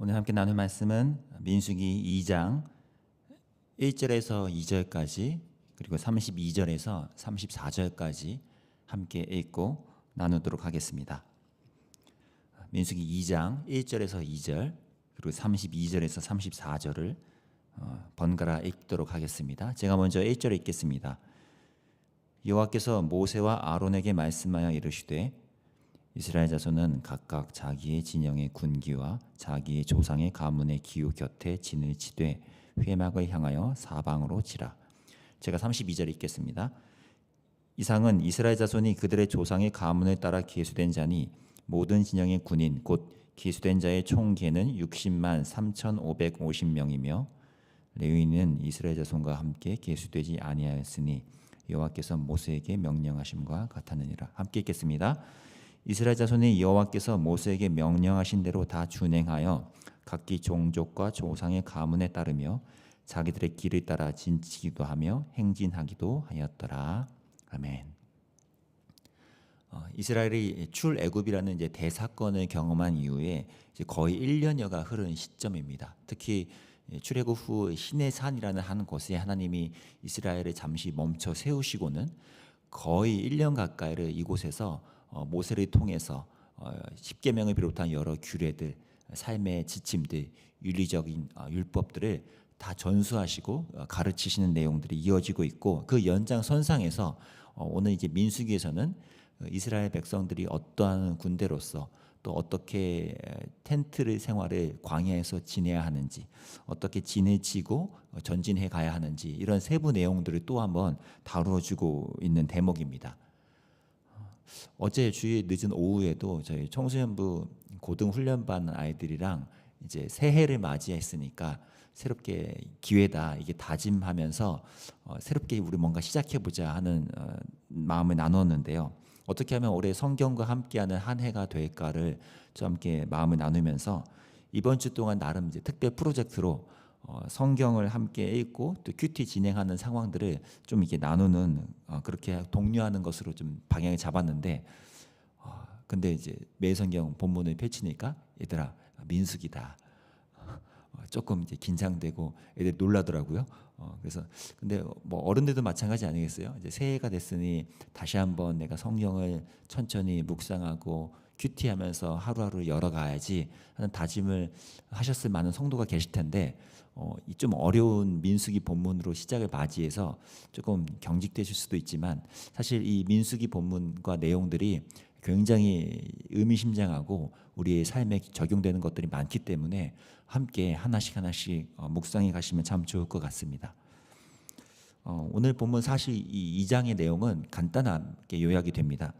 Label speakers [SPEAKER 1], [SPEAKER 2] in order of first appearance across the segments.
[SPEAKER 1] 오늘 함께 나눌 말씀은 민수기 2장 1절에서 2절까지 그리고 32절에서 34절까지 함께 읽고 나누도록 하겠습니다. 민수기 2장 1절에서 2절 그리고 32절에서 34절을 번갈아 읽도록 하겠습니다. 제가 먼저 1절 읽겠습니다. 여호와께서 모세와 아론에게 말씀하여 이르시되 이스라엘 자손은 각각 자기의 진영의 군기와 자기의 조상의 가문의 기후 곁에 진을 치되 회막을 향하여 사방으로 치라. 제가 32절 읽겠습니다. 이상은 이스라엘 자손이 그들의 조상의 가문을 따라 계수된 자니 모든 진영의 군인 곧 계수된 자의 총 계는 60만 3,550명이며 레위인은 이스라엘 자손과 함께 계수되지 아니하였으니 여호와께서 모세에게 명령하심과 같았느니라. 함께 읽겠습니다. 이스라엘 자손이 여호와께서 모세에게 명령하신 대로 다 준행하여 각기 종족과 조상의 가문에 따르며 자기들의 길을 따라 진치기도 하며 행진하기도 하였더라. 아멘. 이스라엘이 출애굽이라는 이제 대사건을 경험한 이후에 이제 거의 1년여가 흐른 시점입니다. 특히 출애굽 후 시내산이라는 한 곳에 하나님이 이스라엘을 잠시 멈춰 세우시고는 거의 1년 가까이를 이곳에서 모세를 통해서 십계명을 비롯한 여러 규례들, 삶의 지침들, 윤리적인 율법들을 다 전수하시고 가르치시는 내용들이 이어지고 있고, 그 연장선상에서 오늘 이제 민수기에서는 이스라엘 백성들이 어떠한 군대로서 또 어떻게 텐트를 생활을 광야에서 지내야 하는지, 어떻게 진을 치고 전진해 가야 하는지, 이런 세부 내용들을 또 한번 다루어주고 있는 대목입니다. 어제 주일 늦은 오후에도 저희 청소년부 고등훈련반 아이들이랑 이제 새해를 맞이했으니까 새롭게 기회다 이게 다짐하면서 새롭게 우리 뭔가 시작해보자 하는 마음을 나눴는데요. 어떻게 하면 올해 성경과 함께하는 한 해가 될까를 좀 함께 마음을 나누면서 이번 주 동안 나름 이제 특별 프로젝트로 성경을 함께 읽고 또 큐티 진행하는 상황들을 좀 이렇게 나누는 그렇게 독려하는 것으로 좀 방향을 잡았는데, 근데 이제 매성경 본문을 펼치니까 얘들아 민수기다. 조금 이제 긴장되고 애들 놀라더라고요. 그래서 근데 뭐 어른들도 마찬가지 아니겠어요? 이제 새해가 됐으니 다시 한번 내가 성경을 천천히 묵상하고 큐티하면서 하루하루 열어가야지 하는 다짐을 하셨을 많은 성도가 계실 텐데, 이 좀 어려운 민수기 본문으로 시작을 맞이해서 조금 경직되실 수도 있지만, 사실 이 민수기 본문과 내용들이 굉장히 의미심장하고 우리의 삶에 적용되는 것들이 많기 때문에 함께 하나씩 묵상해 가시면 참 좋을 것 같습니다. 오늘 본문 사실 이 2장의 내용은 간단하게 요약이 됩니다.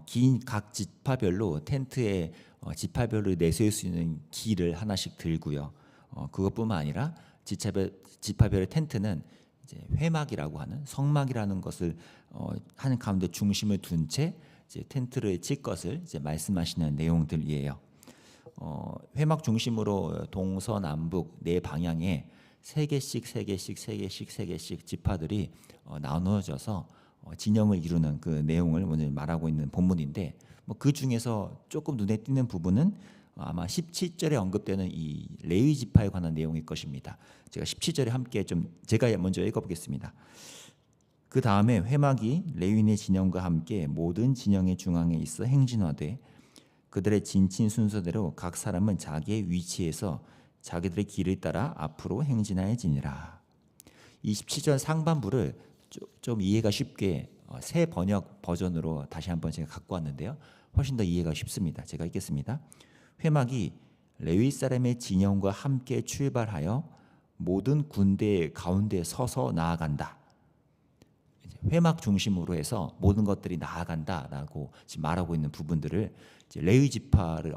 [SPEAKER 1] 긴 각 지파별로 텐트에 지파별로 내세울 수 있는 길을 하나씩 들고요. 그것뿐만 아니라 지파별의 텐트는 이제 회막이라고 하는 성막이라는 것을 한 가운데 중심을 둔 채 이제 텐트를 칠 것을 이제 말씀하시는 내용들이에요. 회막 중심으로 동서남북 네 방향에 세 개씩 지파들이 나누어져서 진영을 이루는 그 내용을 오늘 말하고 있는 본문인데, 뭐 그 중에서 조금 눈에 띄는 부분은 아마 17절에 언급되는 이 레위 지파에 관한 내용일 것입니다. 제가 17절에 함께 제가 먼저 읽어보겠습니다. 그 다음에 회막이 레위인의 진영과 함께 모든 진영의 중앙에 있어 행진하되 그들의 진친 순서대로 각 사람은 자기의 위치에서 자기들의 길을 따라 앞으로 행진하여지니라. 이 17절 상반부를 좀 이해가 쉽게 새 번역 버전으로 다시 한번 제가 갖고 왔는데요. 훨씬 더 이해가 쉽습니다. 제가 읽겠습니다. 회막이 레위 사람의 진영과 함께 출발하여 모든 군대의 가운데 서서 나아간다. 회막 중심으로 해서 모든 것들이 나아간다라고 지금 말하고 있는 부분들을 이제 레위 지파를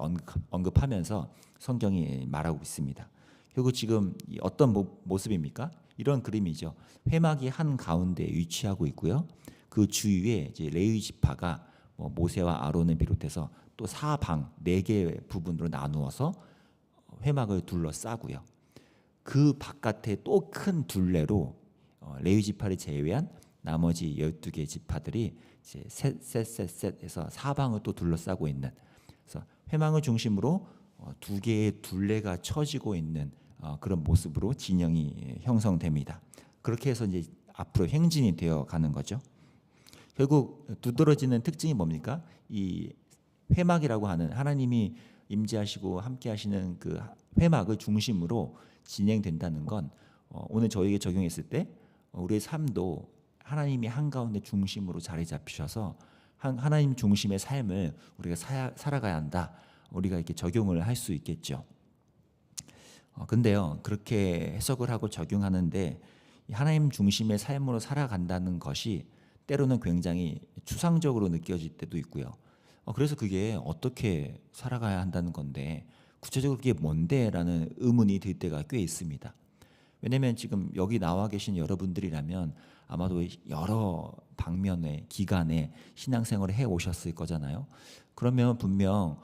[SPEAKER 1] 언급하면서 성경이 말하고 있습니다. 결국 지금 어떤 모습입니까? 이런 그림이죠. 회막이 한 가운데 위치하고 있고요. 그 주위에 이제 레위 지파가 모세와 아론을 비롯해서 또 사방 4개의 부분으로 나누어서 회막을 둘러싸고요. 그 바깥에 또 큰 둘레로 레위 지파를 제외한 나머지 12개 지파들이 이제 셋해서 사방을 또 둘러싸고 있는, 그래서 회망을 중심으로 두 개의 둘레가 처지고 있는 그런 모습으로 진영이 형성됩니다. 그렇게 해서 이제 앞으로 행진이 되어 가는 거죠. 결국 두드러지는 특징이 뭡니까? 이 회막이라고 하는 하나님이 임재하시고 함께 하시는 그 회막을 중심으로 진행된다는 건 오늘 저에게 적용했을 때 우리의 삶도 하나님이 한가운데 중심으로 자리 잡히셔서 하나님 중심의 삶을 우리가 살아가야 한다. 우리가 이렇게 적용을 할 수 있겠죠. 근데요, 그렇게 해석을 하고 적용하는데 하나님 중심의 삶으로 살아간다는 것이 때로는 굉장히 추상적으로 느껴질 때도 있고요. 그래서 그게 어떻게 살아가야 한다는 건데 구체적으로 그게 뭔데? 라는 의문이 들 때가 꽤 있습니다. 왜냐하면 지금 여기 나와 계신 여러분들이라면 아마도 여러 방면의 기간에 신앙생활을 해 오셨을 거잖아요. 그러면 분명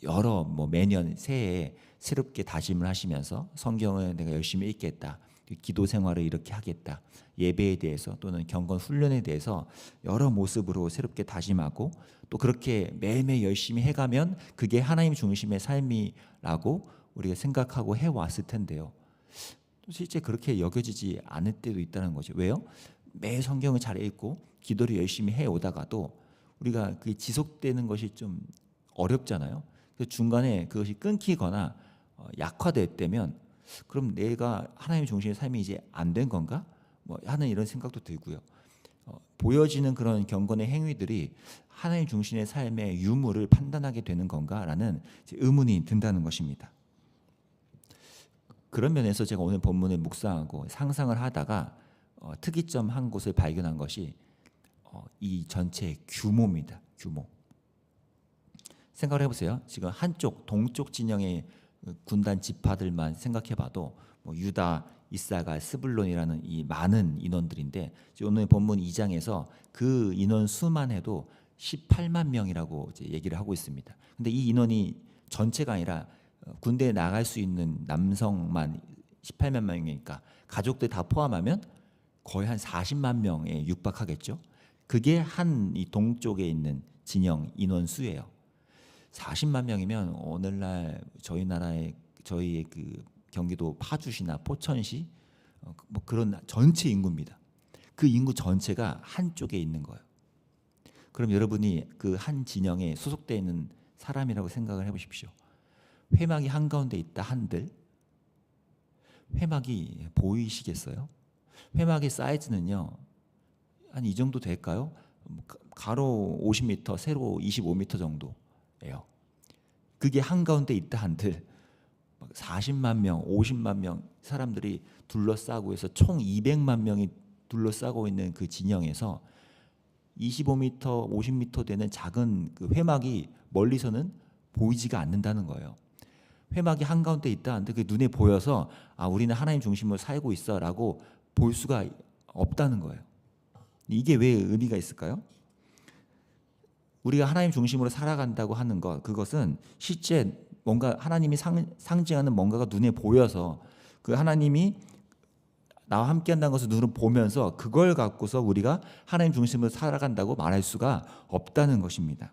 [SPEAKER 1] 여러 매년 새해에 새롭게 다짐을 하시면서 성경을 내가 열심히 읽겠다, 기도 생활을 이렇게 하겠다, 예배에 대해서 또는 경건 훈련에 대해서 여러 모습으로 새롭게 다짐하고 또 그렇게 매일매일 열심히 해가면 그게 하나님 중심의 삶이라고 우리가 생각하고 해왔을 텐데요. 또 실제 그렇게 여겨지지 않을 때도 있다는 거죠. 왜요? 매일 성경을 잘 읽고 기도를 열심히 해오다가도 우리가 그게 지속되는 것이 좀 어렵잖아요. 그래서 중간에 그것이 끊기거나 약화될 때면 그럼 내가 하나님 중심의 삶이 이제 안 된 건가? 하는 이런 생각도 들고요. 보여지는 그런 경건의 행위들이 하나님 중심의 삶의 유무를 판단하게 되는 건가라는 의문이 든다는 것입니다. 그런 면에서 제가 오늘 본문을 묵상하고 상상을 하다가 특이점 한 곳을 발견한 것이 이 전체의 규모입니다. 규모. 생각을 해보세요. 지금 한쪽 동쪽 진영의 군단 지파들만 생각해봐도 유다, 이사갈, 스불론이라는 이 많은 인원들인데 오늘 본문 2장에서 그 인원 수만 해도 18만 명이라고 이제 얘기를 하고 있습니다. 근데 이 인원이 전체가 아니라 군대에 나갈 수 있는 남성만 18만 명이니까 가족들 다 포함하면 거의 한 40만 명에 육박하겠죠. 그게 한 이 동쪽에 있는 진영 인원 수예요. 40만 명이면 오늘날 저희 나라의 저희의 그 경기도 파주시나 포천시 그런 전체 인구입니다. 그 인구 전체가 한쪽에 있는 거예요. 그럼 여러분이 그 한 진영에 소속되어 있는 사람이라고 생각을 해보십시오. 회막이 한가운데 있다 한들 회막이 보이시겠어요? 회막의 사이즈는요 한 이 정도 될까요? 가로 50m, 세로 25m 정도예요. 그게 한가운데 있다 한들 40만 명, 50만 명 사람들이 둘러싸고 해서 총 200만 명이 둘러싸고 있는 그 진영에서 25m, 50m 되는 작은 그 회막이 멀리서는 보이지가 않는다는 거예요. 회막이 한가운데 있다 한들 그 눈에 보여서 우리는 하나님 중심으로 살고 있어라고 볼 수가 없다는 거예요. 이게 왜 의미가 있을까요? 우리가 하나님 중심으로 살아간다고 하는 것, 그것은 실제 뭔가 하나님이 상징하는 뭔가가 눈에 보여서 그 하나님이 나와 함께한다는 것을 눈으로 보면서 그걸 갖고서 우리가 하나님 중심으로 살아간다고 말할 수가 없다는 것입니다.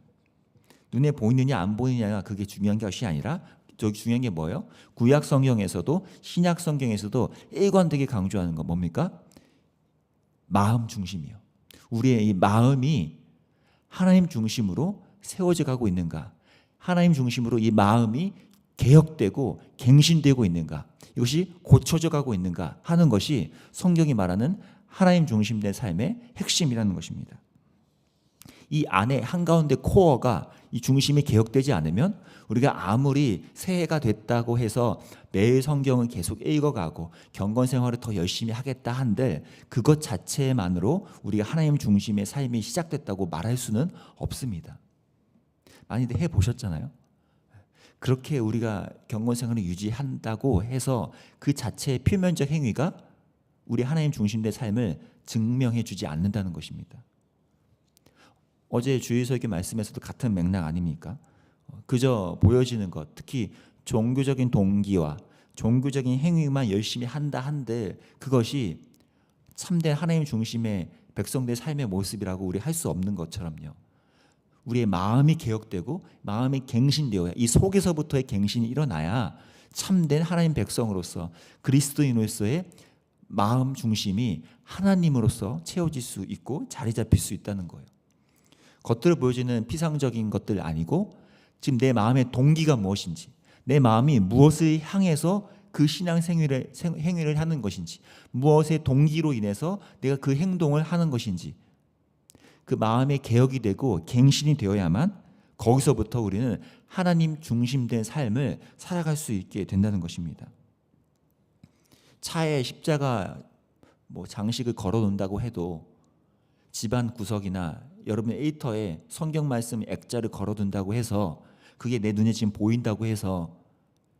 [SPEAKER 1] 눈에 보이느냐 안 보이느냐가 그게 중요한 것이 아니라 저기 중요한 게 뭐예요? 구약 성경에서도 신약 성경에서도 일관되게 강조하는 거 뭡니까? 마음 중심이요. 우리의 이 마음이 하나님 중심으로 세워져 가고 있는가? 하나님 중심으로 이 마음이 개혁되고 갱신되고 있는가? 이것이 고쳐져 가고 있는가 하는 것이 성경이 말하는 하나님 중심된 삶의 핵심이라는 것입니다. 이 안에 한가운데 코어가 이 중심이 개혁되지 않으면 우리가 아무리 새해가 됐다고 해서 매일 성경을 계속 읽어가고 경건 생활을 더 열심히 하겠다 한들 그것 자체만으로 우리가 하나님 중심의 삶이 시작됐다고 말할 수는 없습니다. 많이들 해보셨잖아요. 그렇게 우리가 경건 생활을 유지한다고 해서 그 자체의 표면적 행위가 우리 하나님 중심된 삶을 증명해 주지 않는다는 것입니다. 어제 주일설교 말씀에서도 같은 맥락 아닙니까? 그저 보여지는 것, 특히 종교적인 동기와 종교적인 행위만 열심히 한다 한들 그것이 참된 하나님 중심의 백성들의 삶의 모습이라고 우리 할 수 없는 것처럼요. 우리의 마음이 개혁되고 마음이 갱신되어야, 이 속에서부터의 갱신이 일어나야 참된 하나님 백성으로서 그리스도인으로서의 마음 중심이 하나님으로서 채워질 수 있고 자리 잡힐 수 있다는 거예요. 겉으로 보여지는 피상적인 것들 아니고 지금 내 마음의 동기가 무엇인지, 내 마음이 무엇을 향해서 그 신앙 행위를 하는 것인지, 무엇의 동기로 인해서 내가 그 행동을 하는 것인지, 그 마음의 개혁이 되고 갱신이 되어야만 거기서부터 우리는 하나님 중심된 삶을 살아갈 수 있게 된다는 것입니다. 차에 십자가 장식을 걸어 놓는다고 해도 집안 구석이나 여러분의 에이터에 성경 말씀 액자를 걸어 둔다고 해서 그게 내 눈에 지금 보인다고 해서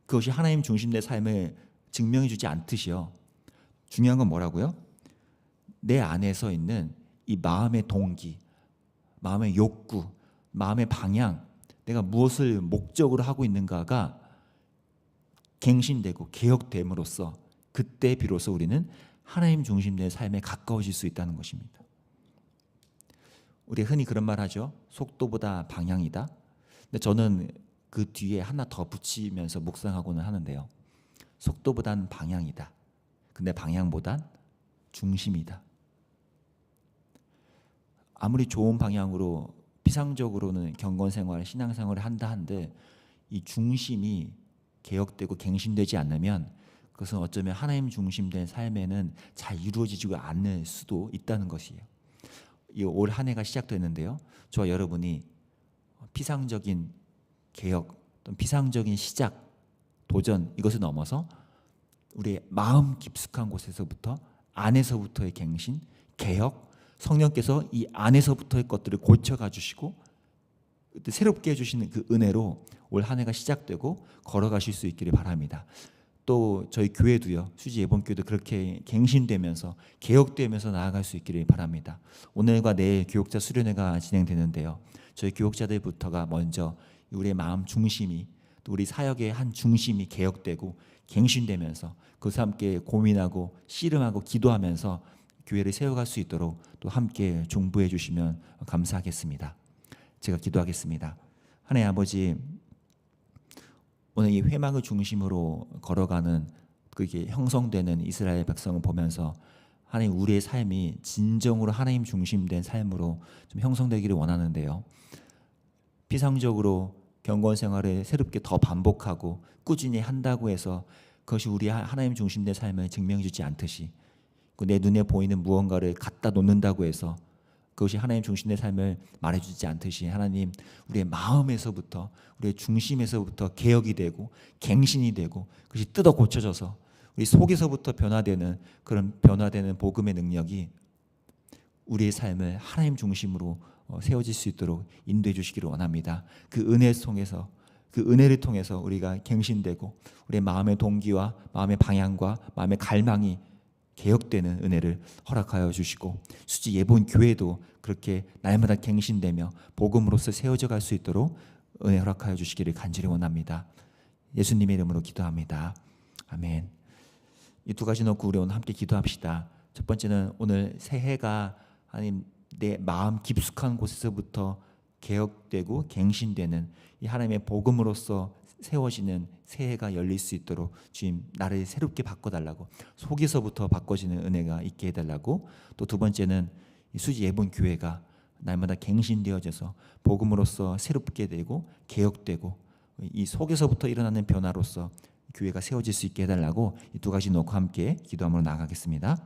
[SPEAKER 1] 그것이 하나님 중심된 삶을 증명해 주지 않듯이요. 중요한 건 뭐라고요? 내 안에서 있는 이 마음의 동기, 마음의 욕구, 마음의 방향, 내가 무엇을 목적으로 하고 있는가가 갱신되고 개혁됨으로써 그때 비로소 우리는 하나님 중심된 삶에 가까워질 수 있다는 것입니다. 우리 흔히 그런 말 하죠. 속도보다 방향이다. 근데 저는 그 뒤에 하나 더 붙이면서 묵상하고는 하는데요. 속도보단 방향이다. 근데 방향보단 중심이다. 아무리 좋은 방향으로 피상적으로는 경건생활, 신앙생활을 한다 한들 이 중심이 개혁되고 갱신되지 않으면 그것은 어쩌면 하나님 중심된 삶에는 잘 이루어지지 않을 수도 있다는 것이에요. 이 올 한 해가 시작됐는데요. 저와 여러분이 피상적인 개혁 또는 피상적인 시작, 도전 이것을 넘어서 우리의 마음 깊숙한 곳에서부터 안에서부터의 갱신, 개혁, 성령께서 이 안에서부터의 것들을 고쳐가 주시고 새롭게 해주시는 그 은혜로 올 한 해가 시작되고 걸어가실 수 있기를 바랍니다. 또 저희 교회도요, 수지 예본교회도 그렇게 갱신되면서 개혁되면서 나아갈 수 있기를 바랍니다. 오늘과 내일 교육자 수련회가 진행되는데요, 저희 교육자들부터가 먼저 우리의 마음 중심이, 또 우리 사역의 한 중심이 개혁되고 갱신되면서 그것을 함께 고민하고 씨름하고 기도하면서 교회를 세워갈 수 있도록 또 함께 중보해 주시면 감사하겠습니다. 제가 기도하겠습니다. 하나님 아버지, 오늘 이 회막을 중심으로 걸어가는 그게 형성되는 이스라엘 백성을 보면서 하나님 우리의 삶이 진정으로 하나님 중심된 삶으로 좀 형성되기를 원하는데요. 피상적으로 경건 생활을 새롭게 더 반복하고 꾸준히 한다고 해서 그것이 우리 하나님 중심된 삶을 증명해 주지 않듯이 내 눈에 보이는 무언가를 갖다 놓는다고 해서 그것이 하나님 중심의 삶을 말해주지 않듯이 하나님 우리의 마음에서부터 우리의 중심에서부터 개혁이 되고 갱신이 되고 그것이 뜯어 고쳐져서 우리 속에서부터 변화되는 그런 변화되는 복음의 능력이 우리의 삶을 하나님 중심으로 세워질 수 있도록 인도해 주시기를 원합니다. 그 은혜를 통해서 그 은혜를 통해서 우리가 갱신되고 우리의 마음의 동기와 마음의 방향과 마음의 갈망이 개혁되는 은혜를 허락하여 주시고 수지 예본 교회도 그렇게 날마다 갱신되며 복음으로서 세워져 갈 수 있도록 은혜 허락하여 주시기를 간절히 원합니다. 예수님의 이름으로 기도합니다. 아멘. 이 두 가지 놓고 우리 오늘 함께 기도합시다. 첫 번째는 오늘 새해가 하나님 내 마음 깊숙한 곳에서부터 개혁되고 갱신되는 이 하나님의 복음으로서 세워지는 새해가 열릴 수 있도록 주님 나를 새롭게 바꿔달라고, 속에서부터 바꿔지는 은혜가 있게 해달라고, 또 두 번째는 수지 예본 교회가 날마다 갱신되어져서 복음으로서 새롭게 되고 개혁되고 이 속에서부터 일어나는 변화로서 교회가 세워질 수 있게 해달라고 이 두 가지 놓고 함께 기도함으로 나아가겠습니다.